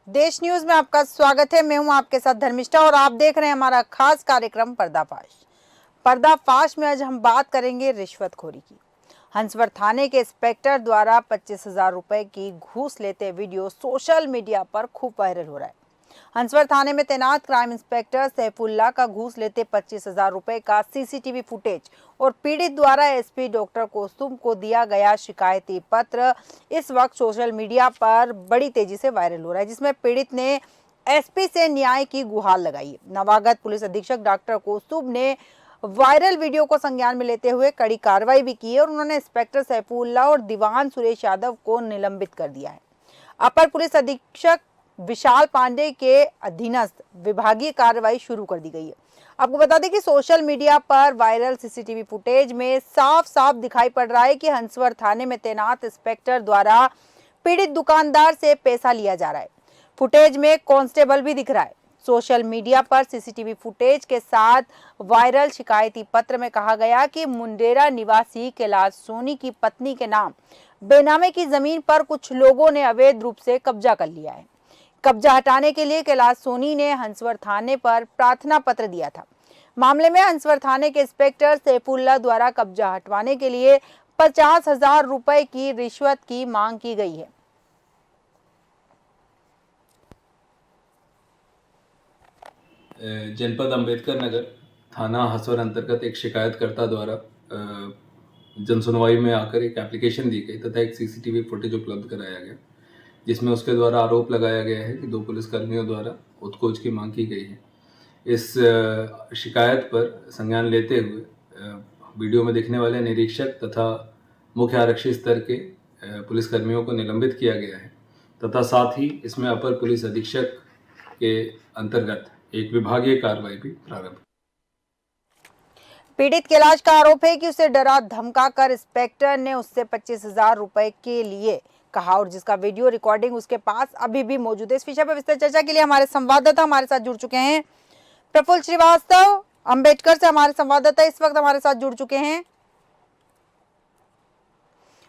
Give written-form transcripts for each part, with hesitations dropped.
देश न्यूज में आपका स्वागत है। मैं हूं आपके साथ धर्मिष्ठा और आप देख रहे हैं हमारा खास कार्यक्रम पर्दाफाश। पर्दाफाश में आज हम बात करेंगे रिश्वतखोरी की। हंसवर थाने के इंस्पेक्टर द्वारा 25,000 रुपए की घूस लेते वीडियो सोशल मीडिया पर खूब वायरल हो रहा है। हंसवर थाने में तैनात क्राइम इंस्पेक्टर सैफुल्लाह का घूस लेते 25,000 रुपए का सीसीटीवी फुटेज और पीड़ित द्वारा एसपी डॉक्टर कौस्तुभ को दिया गया शिकायती पत्र इस वक्त सोशल मीडिया पर बड़ी तेजी से वायरल हो रहा है, जिसमें पीड़ित ने एसपी से न्याय की गुहार लगाई है। नवागत पुलिस अधीक्षक डॉक्टर कौस्तुभ ने वायरल वीडियो को संज्ञान में लेते हुए कड़ी कार्रवाई भी की है और उन्होंने इंस्पेक्टर सैफुल्लाह और दीवान सुरेश यादव को निलंबित कर दिया है। अपर पुलिस अधीक्षक विशाल पांडे के अधीनस्थ विभागीय कार्रवाई शुरू कर दी गई है। आपको बता दें कि सोशल मीडिया पर वायरल सीसीटीवी फुटेज में साफ साफ दिखाई पड़ रहा है कि हंसवर थाने में तैनात इंस्पेक्टर द्वारा पीड़ित दुकानदार से पैसा लिया जा रहा है। फुटेज में कांस्टेबल भी दिख रहा है। सोशल मीडिया पर सीसीटीवी फुटेज के साथ वायरल शिकायती पत्र में कहा गया कि मुंडेरा निवासी कैलाश सोनी की पत्नी के नाम बेनामे की जमीन पर कुछ लोगों ने अवैध रूप से कब्जा कर लिया है। कब्जा हटाने के लिए कैलाश सोनी ने हंसवर थाने पर प्रार्थना पत्र दिया था। मामले में हंसवर थाने के इंस्पेक्टर सैफुल्लाह द्वारा कब्जा हटवाने के लिए 50,000 रुपए की रिश्वत की मांग की गई है। जनपद अंबेडकर नगर थाना हसवर अंतर्गत एक शिकायतकर्ता द्वारा जनसुनवाई में आकर एक एप्लीकेशन दी गई तथा एक सीसीटीवी फुटेज उपलब्ध कराया गया, जिसमें उसके द्वारा आरोप लगाया गया है कि 2 पुलिसकर्मियों द्वारा उत्कोच की मांग की गई है। इस शिकायत पर संज्ञान लेते हुए वीडियो में दिखने वाले निरीक्षक तथा मुख्य आरक्षी स्तर के पुलिसकर्मियों को निलंबित किया गया है तथा साथ ही इसमें अपर पुलिस अधीक्षक के अंतर्गत एक विभागीय कार्रवाई भी प्रारंभ। पीड़ित कैलाश का आरोप है कि उसे डरा धमका कर इंस्पेक्टर ने उससे 25,000 रुपए के लिए कहा और जिसका वीडियो रिकॉर्डिंग उसके पास अभी भी मौजूद है। इस विषय पर विस्तार चर्चा के लिए हमारे संवाददाता हमारे साथ जुड़ चुके हैं। प्रफुल्ल श्रीवास्तव अंबेडकर से हमारे संवाददाता इस वक्त हमारे साथ जुड़ चुके हैं।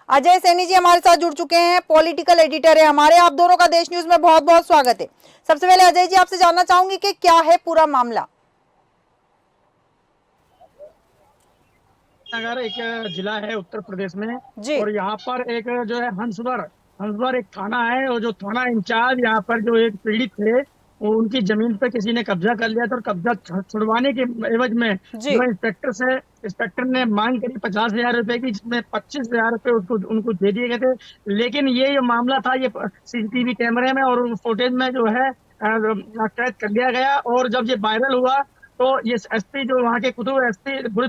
अजय सैनी जी हमारे साथ जुड़ चुके हैं, पॉलिटिकल एडिटर है हमारे। आप दोनों का देश न्यूज में बहुत बहुत स्वागत है। सबसे पहले अजय जी आपसे जानना चाहूंगी कि क्या है पूरा मामला। नगर एक जिला है उत्तर प्रदेश में जी। और यहाँ पर एक जो है हंसवर एक थाना है और जो थाना इंचार्ज यहाँ पर जो एक पीड़ित थे वो उनकी जमीन पे किसी ने कब्जा कर लिया था और कब्जा छुड़वाने के एवज में जो इंस्पेक्टर ने मांग करी 50,000 रुपए की, जिसमें 25,000 रुपए उनको दे दिए गए थे। लेकिन ये मामला था ये सीसीटीवी कैमरे में और फुटेज में जो है कैद कर लिया गया और जब ये वायरल हुआ तो ये एसपी जो वहाँ के कुतुब एसपी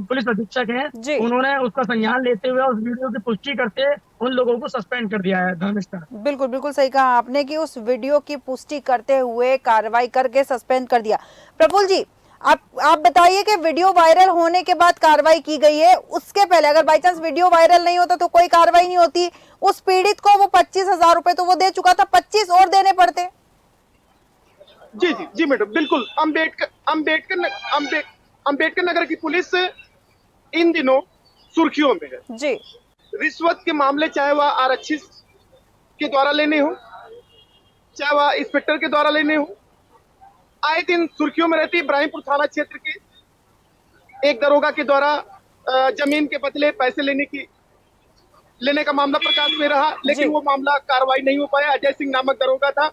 पुलिस अधीक्षक हैं उन्होंने उसका संज्ञान लेते हुए उस वीडियो की पुष्टि करते उन लोगों को सस्पेंड कर दिया है। धर्मिष्ठा बिल्कुल बिल्कुल सही कहा आपने कि उस वीडियो की पुष्टि करते हुए कार्रवाई करके सस्पेंड कर दिया। प्रफुल्ल जी आप बताइए कि वीडियो वायरल होने के बाद कार्रवाई की गई है, उसके पहले अगर बाई चांस वीडियो वायरल नहीं होता तो कोई कार्रवाई नहीं होती। उस पीड़ित को वो 25,000 रुपए तो वो दे चुका था, 25 और देने पड़ते। जी मैडम, बिल्कुल। अंबेडकर नगर की पुलिस इन दिनों सुर्खियों में है जी। रिश्वत के मामले, चाहे वह आरक्षी के द्वारा लेने हो चाहे वह इंस्पेक्टर के द्वारा लेने हो, आए दिन सुर्खियों में रहती। इब्राहिमपुर थाना क्षेत्र के एक दरोगा के द्वारा जमीन के बदले पैसे लेने का मामला प्रकाश में रहा, लेकिन वो मामला कार्रवाई नहीं हो पाया। अजय सिंह नामक दरोगा था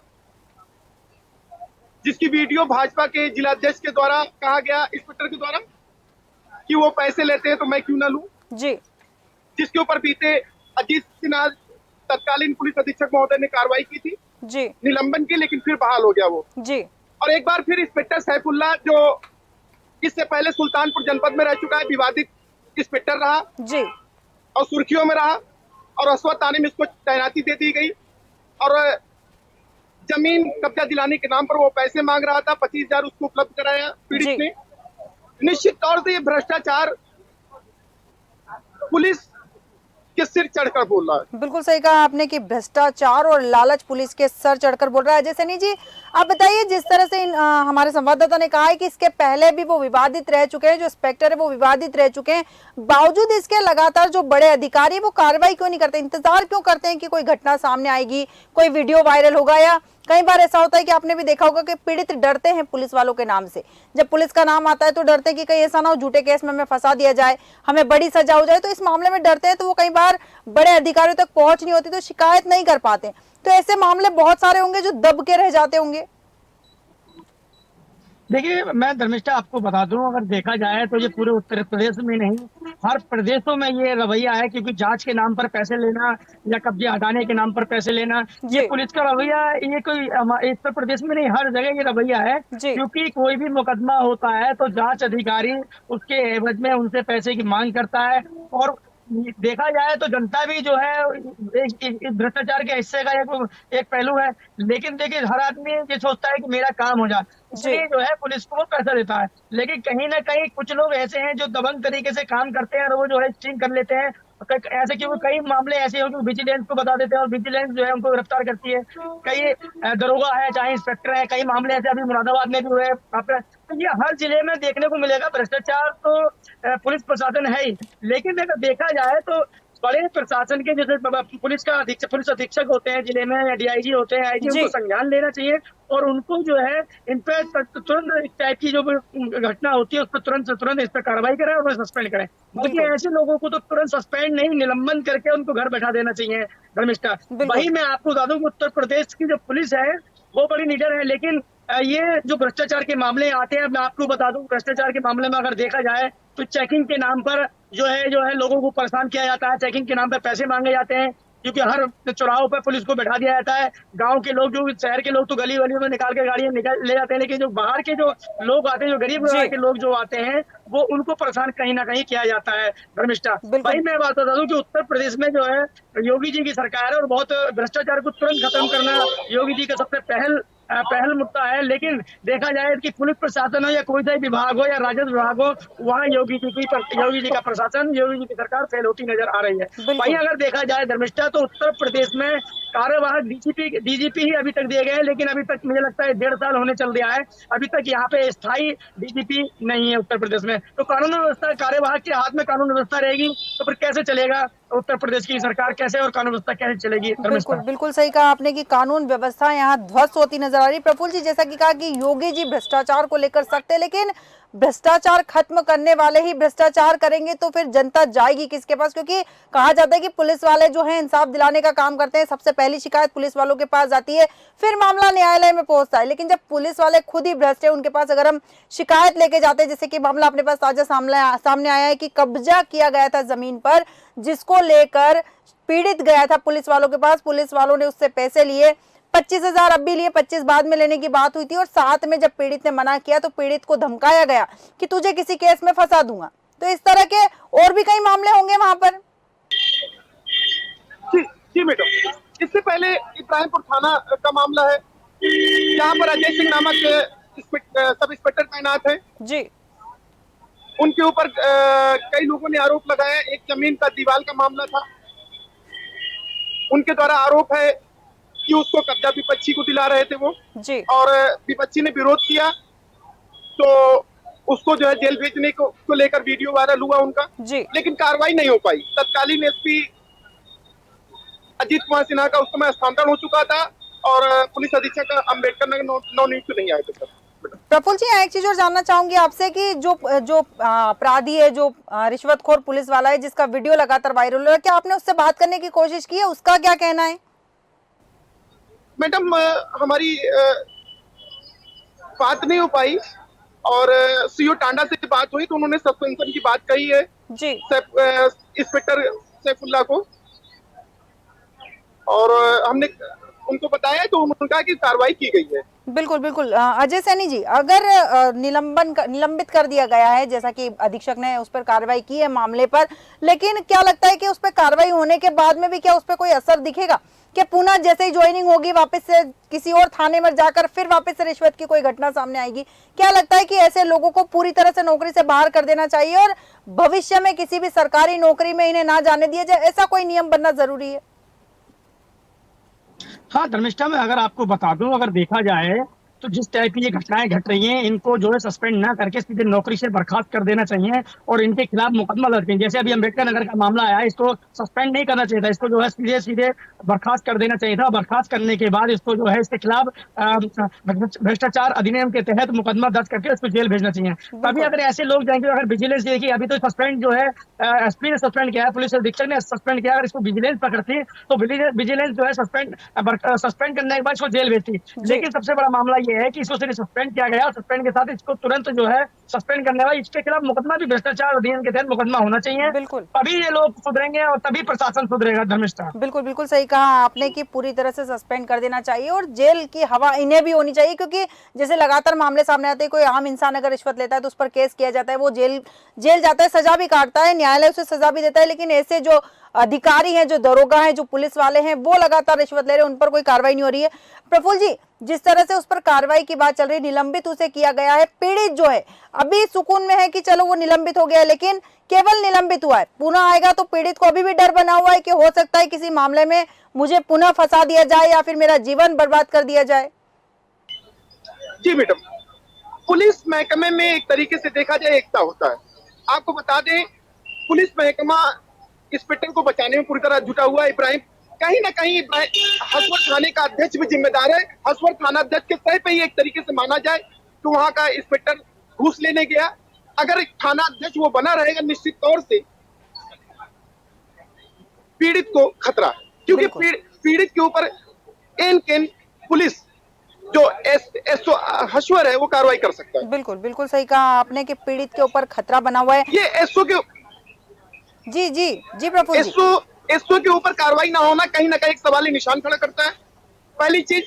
जिसकी वीडियो भाजपा के जिलाध्यक्ष के द्वारा कहा गया इंस्पेक्टर के द्वारा कि वो पैसे लेते हैं तो मैं क्यों ना लूं जी, जिसके ऊपर बीते अजीत सिन्हा तत्कालीन पुलिस अधीक्षक महोदय ने कार्रवाई की थी जी, निलंबन की, लेकिन फिर बहाल हो गया वो जी। और एक बार फिर इंस्पेक्टर सैफुल्लाह जो इससे पहले सुल्तानपुर जनपद में रह चुका है, विवादित इंस्पेक्टर रहा जी और सुर्खियों में रहा और हसवा थाने में इसको तैनाती दे दी गई और जमीन कब्जा दिलाने के नाम पर वो पैसे मांग रहा था। 25,000 उसको उपलब्ध कराया पीड़ित ने। निश्चित तौर से ये भ्रष्टाचार पुलिस के सिर चढ़कर बोल रहा है। बिल्कुल सही कहा आपने कि भ्रष्टाचार और लालच पुलिस के सर चढ़कर बोल रहा है। अजय सैनी जी आप बताइए, जिस तरह से हमारे संवाददाता ने कहा है कि इसके पहले भी वो विवादित रह चुके हैं, जो इंस्पेक्टर है वो विवादित रह चुके हैं, बावजूद इसके लगातार जो बड़े अधिकारी वो कार्रवाई क्यों नहीं करते, इंतजार क्यों करते हैं कि कोई घटना सामने आएगी, कोई वीडियो वायरल होगा या कई बार ऐसा होता है कि आपने भी देखा होगा कि पीड़ित डरते हैं पुलिस वालों के नाम से। जब पुलिस का नाम आता है तो डरते हैं कि कहीं ऐसा ना हो झूठे केस में हमें फंसा दिया जाए, हमें बड़ी सजा हो जाए, तो इस मामले में डरते हैं, तो वो कई बार बड़े अधिकारियों तक पहुंच नहीं होती, तो शिकायत नहीं कर पाते। तो ऐसे मामले बहुत सारे होंगे जो दब के रह जाते होंगे। देखिए, मैं धर्मिष्ठा आपको बता दूं, अगर देखा जाए तो ये पूरे उत्तर प्रदेश में नहीं, हर प्रदेशों में ये रवैया है, क्योंकि जांच के नाम पर पैसे लेना या कब्जे हटाने के नाम पर पैसे लेना, ये पुलिस का रवैया, ये कोई उत्तर प्रदेश में नहीं, हर जगह ये रवैया है। क्योंकि कोई भी मुकदमा होता है तो जांच अधिकारी उसके एवज में उनसे पैसे की मांग करता है। और देखा जाए तो जनता भी जो है एक भ्रष्टाचार के हिस्से का एक पहलू है। लेकिन देखिए, हर आदमी ये सोचता है कि मेरा काम हो जाए, इसलिए जो है पुलिस को वो पैसा देता है। लेकिन कहीं ना कहीं कुछ लोग ऐसे हैं जो दबंग तरीके से काम करते हैं और वो जो है स्टिंग कर लेते हैं ऐसे, क्योंकि कई मामले ऐसे हो कि विजिलेंस को बता देते हैं और विजिलेंस जो है उनको गिरफ्तार करती है। कई दरोगा है, चाहे इंस्पेक्टर है, कई मामले ऐसे अभी मुरादाबाद में भी हुए। तो ये हर जिले में देखने को मिलेगा। भ्रष्टाचार तो पुलिस प्रशासन है ही, लेकिन अगर देखा जाए तो बड़े प्रशासन के जैसे पुलिस अधीक्षक होते हैं जिले में, या डीआईजी होते हैं, आईजी, उनको संज्ञान लेना चाहिए और उनको जो है इन पे तुरंत इस टाइप की जो घटना होती है उस पर तुरंत इस पर कार्रवाई करें और सस्पेंड करें। बल्कि ऐसे लोगों को तो तुरंत सस्पेंड नहीं, निलंबन करके उनको घर बैठा देना चाहिए। धर्मिष्ठा, वही मैं आपको बता दूं कि उत्तर प्रदेश की जो पुलिस है वो बड़ी निडर है। लेकिन ये जो भ्रष्टाचार के मामले आते हैं, मैं आपको बता दूं, भ्रष्टाचार के मामले में अगर देखा जाए तो चेकिंग के नाम पर जो है लोगों को परेशान किया जाता है। चेकिंग के नाम पर पैसे मांगे जाते हैं, क्योंकि हर चौराहों पर पुलिस को बैठा दिया जाता है। गांव के लोग, जो शहर के लोग तो गली वलियों में निकाल के गाड़ियां ले जाते हैं, लेकिन जो बाहर के जो लोग आते हैं, जो गरीब के लोग जो आते हैं, वो उनको परेशान कहीं ना कहीं किया जाता है। धर्मिष्ठा, भाई मैं बात बता दूं कि उत्तर प्रदेश में जो है योगी जी की सरकार है और बहुत भ्रष्टाचार को तुरंत खत्म करना योगी जी का सबसे पहल मुद्दा है। लेकिन देखा जाए कि पुलिस प्रशासन हो या कोई सा विभाग हो या राजस्व विभाग हो, वहाँ योगी जी का प्रशासन, योगी जी की सरकार फेल होती नजर आ रही है। वहीं अगर देखा जाए धर्मिष्ठा, तो उत्तर प्रदेश में कार्यवाहक डीजीपी ही अभी तक दिए गए हैं, लेकिन अभी तक मुझे लगता है 1.5 साल होने चल दिया है, अभी तक यहाँ पे स्थायी डीजीपी नहीं है उत्तर प्रदेश में। तो कानून व्यवस्था, कार्यवाहक के हाथ में कानून व्यवस्था रहेगी तो फिर कैसे चलेगा उत्तर प्रदेश की सरकार, कैसे और कानून व्यवस्था कैसे चलेगी? बिल्कुल सही कहा आपने कि कानून व्यवस्था यहाँ ध्वस्त होती नजर आ रही। प्रफुल्ल जी, जैसा कि कहा कि योगी जी भ्रष्टाचार को लेकर सख्त है, लेकिन भ्रष्टाचार खत्म करने वाले ही भ्रष्टाचार करेंगे तो फिर जनता जाएगी किसके पास? क्योंकि कहा जाता है कि पुलिस वाले जो हैं इंसाफ दिलाने का काम करते हैं, सबसे पहली शिकायत पुलिस वालों के पास जाती है, फिर मामला न्यायालय में पहुंचता है। लेकिन जब पुलिस वाले खुद ही भ्रष्ट है, उनके पास अगर हम शिकायत लेके जाते हैं, जैसे कि मामला अपने पास ताजा सामने आया है कि कब्जा किया गया था जमीन पर, जिसको लेकर पीड़ित गया था पुलिस वालों के पास, पुलिस वालों ने उससे पैसे लिए, 25,000 अब भी लिए, 25 बाद में लेने की बात हुई थी, और साथ में जब पीड़ित ने मना किया तो पीड़ित को धमकाया गया कि तुझे किसी केस में फंसा दूंगा। तो इस तरह के और भी कई मामले होंगे वहां पर। जी मैडम, इससे पहले इब्राहिमपुर थाना का मामला है, जहाँ पर अजय सिंह नामक सब इंस्पेक्टर तैनात है जी। उनके ऊपर कई लोगों ने आरोप लगाया। एक जमीन का दीवार का मामला था, उनके द्वारा आरोप है कि उसको कब्जा विपक्षी को दिला रहे थे वो जी। और विपक्षी ने विरोध किया तो उसको जो है जेल भेजने को लेकर वीडियो वायरल हुआ उनका जी। लेकिन कार्रवाई नहीं हो पाई। तत्कालीन एसपी अजीत कुमार सिन्हा का उस समय स्थानांतरण हो चुका था और पुलिस अधीक्षक अम्बेडकर नगर नवनियुक्त नहीं आए थे सर। प्रफुल्ल जी, एक चीज और जानना चाहूंगी आपसे कि जो अपराधी है, जो रिश्वतखोर पुलिस वाला है जिसका वीडियो लगातार वायरल हो रहा है, क्या आपने उससे बात करने की कोशिश की है? उसका क्या कहना है? मैडम, हमारी बात नहीं हो पाई और सीओ टांडा से बात हुई तो उन्होंने सस्पेंशन की बात कही है जी इंस्पेक्टर सैफुल्लाह को, और हमने उनको बताया तो उन्होंने कहा कि कार्रवाई की गई है। बिल्कुल। अजय सैनी जी, अगर निलंबित कर दिया गया है, जैसा कि अधीक्षक ने उस पर कार्रवाई की है मामले पर, लेकिन क्या लगता है कि उस पर कार्रवाई होने के बाद में भी क्या उस पर कोई असर दिखेगा? कि पुनः जैसे ही ज्वाइनिंग होगी वापस से किसी और थाने में जाकर फिर वापस से रिश्वत की कोई घटना सामने आएगी? क्या लगता है कि ऐसे लोगों को पूरी तरह से नौकरी से बाहर कर देना चाहिए और भविष्य में किसी भी सरकारी नौकरी में इन्हें ना जाने दिया जाए, ऐसा कोई नियम बनना जरूरी है? हाँ धर्मिष्ठा, मैं अगर आपको बता दूं, अगर देखा जाए तो जिस टाइप की ये घटनाएं घट रही हैं, इनको जो है सस्पेंड ना करके सीधे नौकरी से बर्खास्त कर देना चाहिए और इनके खिलाफ मुकदमा दर्ज करें। जैसे अभी अम्बेडकर नगर का मामला आया, इसको सस्पेंड नहीं करना चाहिए था, इसको जो है सीधे सीधे बर्खास्त कर देना चाहिए था। बर्खास्त करने के बाद इसको जो है इसके खिलाफ भ्रष्टाचार अधिनियम के तहत मुकदमा दर्ज करके उसको जेल भेजना चाहिए। तभी अगर ऐसे लोग जाएंगे, अगर विजिलेंस देखिए, अभी तो सस्पेंड जो है एसपी ने सस्पेंड किया है, पुलिस अधीक्षक ने सस्पेंड किया, अगर इसको विजिलेंस पकड़ती तो विजिलेंस जो है सस्पेंड करने के बाद इसको जेल भेजती। लेकिन सबसे बड़ा मामला ये है कि इसको सिर्फ सस्पेंड किया गया, सस्पेंड के साथ इसको तुरंत जो है सस्पेंड करने वाला इसके खिलाफ मुकदमा भी भ्रष्टाचार अधिनियम के तहत मुकदमा होना चाहिए। बिल्कुल, तभी ये लोग सुधरेंगे और तभी प्रशासन सुधरेगा। धर्मिष्ठा, बिल्कुल बिल्कुल सही कहा आपने कि पूरी तरह से सस्पेंड कर देना चाहिए और जेल की हवा इन्हें भी होनी चाहिए, क्योंकि जैसे लगातार मामले सामने आते हैं, कोई आम इंसान अगर रिश्वत लेता है तो उस पर केस किया जाता है, वो जेल जाता है, सजा भी काटता है, न्यायालय उसे सजा भी देता है, लेकिन ऐसे जो अधिकारी हैं, जो दरोगा हैं, जो पुलिस वाले हैं, वो लगातार रिश्वत ले रहे हैं, उन पर कोई कार्रवाई नहीं हो रही है। प्रफुल्ल जी, जिस तरह से उस पर कार्रवाई की बात चल रही है, निलंबित उसे किया गया है, पीड़ित जो है अभी सुकून में है कि चलो वो निलंबित हो गया है, लेकिन केवल निलंबित हुआ है, पुनः आएगा तो पीड़ित को अभी भी डर बना हुआ है कि हो सकता है किसी मामले में मुझे पुनः फंसा दिया जाए या फिर मेरा जीवन बर्बाद कर दिया जाए। जी मैडम, पुलिस महकमे में एक तरीके से देखा जाए एकता होता है। आपको बता दें, पुलिस महकमा इंस्पेक्टर को बचाने में पूरी तरह जुटा हुआ है। इब्राहिम कहीं ना कहीं हसवर थाने का अध्यक्ष भी जिम्मेदार है। हसवर थाना अध्यक्ष के सही पे ही एक तरीके से माना जाए कि वहां का इंस्पेक्टर घूस लेने गया। अगर थाना अध्यक्ष वो बना रहेगा, निश्चित तौर से पीड़ित को खतरा है, क्योंकि पीड़ित के ऊपर पुलिस जो एसओ हश्वर है वो कार्रवाई कर सकता है। बिल्कुल बिल्कुल सही कहा आपने कि पीड़ित के ऊपर खतरा बना हुआ है। ये एसओ के जी जी जी प्रफुल्ल जी, एसओ के ऊपर कार्रवाई ना होना कहीं ना कहीं एक सवाली निशान खड़ा करता है। पहली चीज,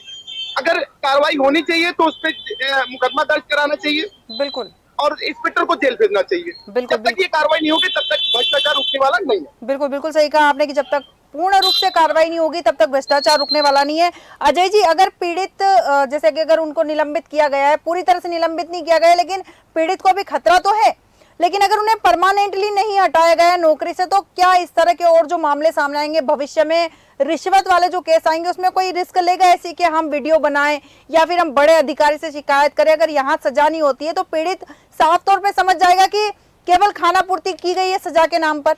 अगर कार्रवाई होनी चाहिए तो उस पर मुकदमा दर्ज कराना चाहिए, बिल्कुल, और इंस्पेक्टर को जेल भेजना चाहिए। बिल्कुल, जब तक ये कार्रवाई नहीं होगी तब तक भ्रष्टाचार रुकने वाला नहीं है। बिल्कुल बिल्कुल सही कहा आपने कि जब तक पूर्ण रूप से कार्रवाई नहीं होगी तब तक भ्रष्टाचार रुकने वाला नहीं है। अजय जी, अगर पीड़ित जैसे कि अगर उनको निलंबित किया गया है, पूरी तरह से निलंबित नहीं किया गया है, लेकिन पीड़ित को भी खतरा तो है, लेकिन अगर उन्हें परमानेंटली नहीं हटाया गया है नौकरी से, तो क्या इस तरह के और जो मामले सामने आएंगे भविष्य में, रिश्वत वाले जो केस आएंगे, उसमें कोई रिस्क लेगा ऐसी कि हम वीडियो बनाएं या फिर हम बड़े अधिकारी से शिकायत करें? अगर यहाँ सजा नहीं होती है तो पीड़ित साफ तौर पे समझ जाएगा कि केवल खाना पूर्ति की गई है सजा के नाम पर।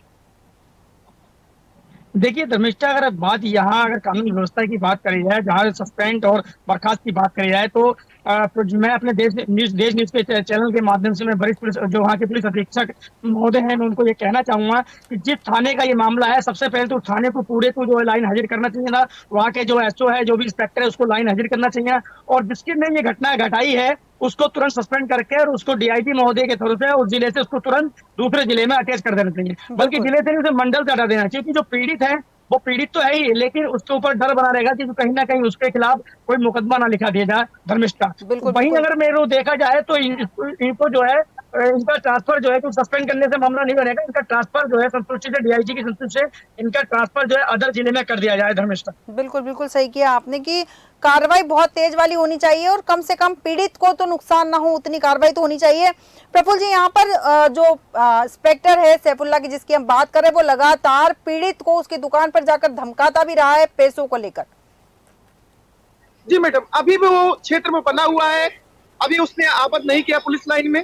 देखिए धर्मिष्ठा, अगर बात यहाँ अगर कानून व्यवस्था की बात करी जाए, जहाँ सस्पेंड और बर्खास्त की बात करी जाए, तो मैं अपने देश न्यूज के चैनल के माध्यम से मैं वरिष्ठ पुलिस जो वहाँ के पुलिस अधीक्षक महोदय हैं, मैं उनको ये कहना चाहूंगा कि जिस थाने का ये मामला है, सबसे पहले तो थाने को पूरे को जो है लाइन हाजिर करना चाहिए था। वहाँ के जो एसओ है, जो भी इंस्पेक्टर है, उसको लाइन हाजिर करना चाहिए, और जिसने ये घटना घटाई है उसको तुरंत सस्पेंड करके और उसको डीआईजी महोदय के थ्रू से उस जिले से उसको तुरंत दूसरे जिले में अटैच कर देना चाहिए, बल्कि जिले से उसे मंडल से हटा देना चाहिए। क्योंकि जो पीड़ित है वो पीड़ित तो है ही, लेकिन उसके ऊपर डर बना रहेगा कि कहीं ना कहीं उसके खिलाफ कोई मुकदमा ना लिखा दिया जाए। धर्मिष्ठा, वहीं अगर मेरे देखा जाए तो इनको जो है इनका ट्रांसफर जो है तो सस्पेंड करने से मामला नहीं बनेगा, इनका ट्रांसफर जो है संतुष्टि से, डीआईजी की संतुष्टि से इनका ट्रांसफर जो है अदर जिले में कर दिया जाए। धर्मिष्ठा, बिल्कुल बिल्कुल सही किया आपने कि कार्रवाई बहुत तेज वाली होनी चाहिए और कम से कम पीड़ित को तो नुकसान ना हो उतनी कार्रवाई तो होनी चाहिए। प्रफुल्ल जी, यहाँ पर जो इंस्पेक्टर है सैफुल्लाह की जिसकी हम बात कर रहे हैं, वो लगातार पीड़ित को उसकी दुकान पर जाकर धमकाता भी रहा है पैसों को लेकर। जी मैडम, अभी भी वो क्षेत्र में बना हुआ है, अभी उसने आपद नहीं किया पुलिस लाइन में,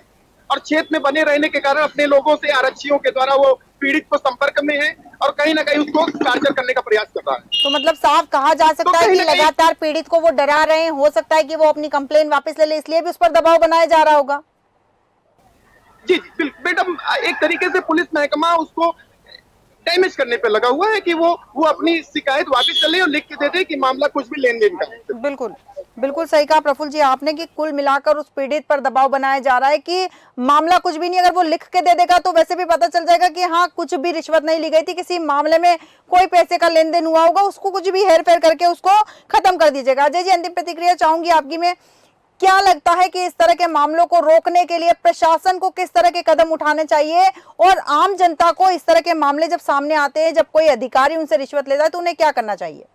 और क्षेत्र में बने रहने के कारण अपने लोगों से, आरक्षियों के द्वारा वो पीड़ित को संपर्क में है और कहीं ना कहीं उसको टार्चर करने का प्रयास कर रहा है। तो मतलब साफ कहा जा सकता है कि लगातार पीड़ित को वो डरा रहे हैं, हो सकता है कि वो अपनी कंप्लेन वापस ले ले, इसलिए भी उस पर दबाव बनाया जा रहा होगा। जी जी मैडम, एक तरीके से पुलिस महकमा उसको डैमेज करने पे लगा हुआ है कि वो अपनी शिकायत वापस चले और लिख के दे दे कि मामला कुछ भी लेन देन का। बिल्कुल बिल्कुल सही कहा प्रफुल्ल जी आपने कि कुल मिलाकर उस पीड़ित पर दबाव बनाया जा रहा है कि मामला कुछ भी नहीं, अगर वो लिख के दे देगा तो वैसे भी पता चल जाएगा कि हाँ कुछ भी रिश्वत नहीं ली गई थी, किसी मामले में कोई पैसे का लेन देन हुआ होगा, उसको कुछ भी हेर फेर करके उसको खत्म कर दीजिएगा। अजय जी, अंतिम प्रतिक्रिया चाहूंगी आपकी में, क्या लगता है कि इस तरह के मामलों को रोकने के लिए प्रशासन को किस तरह के कदम उठाने चाहिए और आम जनता को इस तरह के मामले जब सामने आते हैं, जब कोई अधिकारी उनसे रिश्वत लेता है तो उन्हें क्या करना चाहिए?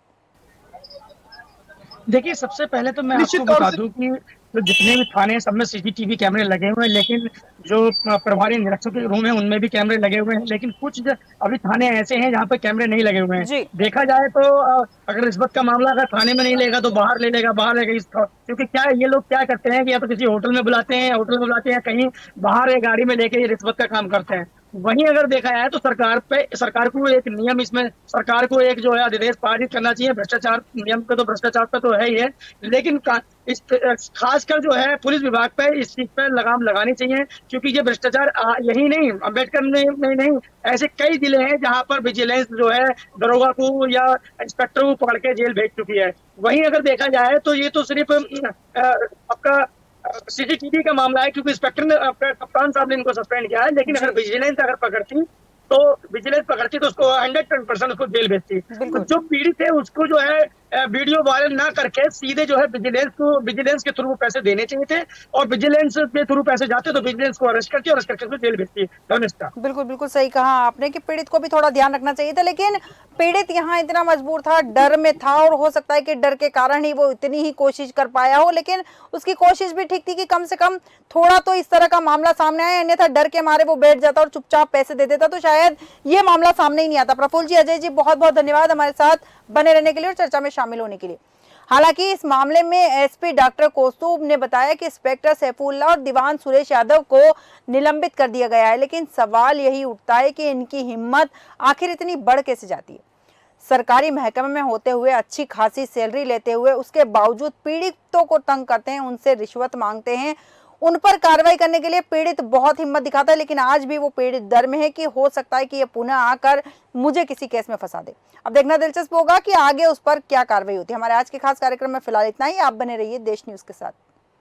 देखिए, सबसे पहले तो मैं निश्चित आपको तौर बता से दूं कि जो जितने भी थाने हैं सब में सीसीटीवी कैमरे लगे हुए हैं, लेकिन जो प्रभारी निरीक्षक के रूम है उनमें भी कैमरे लगे हुए हैं, लेकिन कुछ अभी थाने ऐसे हैं जहाँ पे कैमरे नहीं लगे हुए हैं। जी देखा जाए तो अगर रिश्वत का मामला अगर थाने में नहीं लेगा तो बाहर ले लेगा, बाहर लेगा क्योंकि क्या है, ये लोग क्या करते हैं कि या तो किसी होटल में बुलाते हैं, कहीं बाहर एक गाड़ी में लेके ये रिश्वत का काम करते हैं। वहीं अगर देखा जाए तो सरकार को एक नियम, इसमें सरकार को एक जो है आदेश पारित करना चाहिए। भ्रष्टाचार नियम पे तो भ्रष्टाचार पे तो है ही है, लेकिन इस खासकर जो है पुलिस विभाग पे इस चीज पे लगाम लगानी चाहिए, क्योंकि ये भ्रष्टाचार यही नहीं, अम्बेडकर में नहीं, ऐसे कई जिले हैं जहां पर विजिलेंस जो है दरोगा को या इंस्पेक्टर को पकड़ के जेल भेज चुकी है। वहीं अगर देखा जाए तो ये तो सिर्फ आपका सीसीटीवी का मामला है, क्योंकि इंस्पेक्टर ने कप्तान साहब ने इनको सस्पेंड किया है, लेकिन अगर विजिलेंस अगर पकड़ती तो उसको 110% उसको जेल भेजती। तो बिल्कुल जो पीड़ित है उसको जो है वीडियो वायरल ना करके सीधे जो है विजिलेंस के थ्रू पैसे देने चाहिए थे, और विजिलेंस के थ्रू पैसे जाते तो विजिलेंस को अरेस्ट करती और अरेस्ट करके उसको जेल भेजती। धन्यवाद। बिल्कुल बिल्कुल सही कहा आपने कि पीड़ित को भी थोड़ा ध्यान रखना चाहिए था, लेकिन पीड़ित यहाँ इतना मजबूर था, डर में था, और हो सकता है कि डर के कारण ही वो इतनी ही कोशिश कर पाया हो, लेकिन उसकी कोशिश भी ठीक थी कि कम से कम थोड़ा तो इस तरह का मामला सामने आया, अन्यथा डर के मारे वो बैठ जाता और चुपचाप पैसे दे देता तो शायद ये मामला सामने ही नहीं आता। प्रफुल्ल जी, अजय जी, बहुत बहुत धन्यवाद हमारे साथ बने रहने के लिए और चर्चा में शामिल होने के लिए। हालांकि इस मामले में एसपी डॉक्टर कौस्तुभ ने बताया कि इंस्पेक्टर सैफुल्लाह और दीवान सुरेश यादव को निलंबित कर दिया गया है, लेकिन सवाल यही उठता है कि इनकी हिम्मत आखिर इतनी बढ़ कैसे जाती है। सरकारी महकमे में होते हुए, अच्छी खासी सैलरी लेते हुए, उसके बावजूद पीड़ितों को तंग करते हैं, उनसे रिश्वत मांगते हैं, उन पर कार्रवाई करने के लिए पीड़ित बहुत हिम्मत दिखाता है, लेकिन आज भी वो पीड़ित डर में है कि हो सकता है कि ये पुनः आकर मुझे किसी केस में फंसा दे। अब देखना दिलचस्प होगा कि आगे उस पर क्या कार्रवाई होती है। हमारे आज के खास कार्यक्रम में फिलहाल इतना ही। आप बने रहिए देश न्यूज के साथ।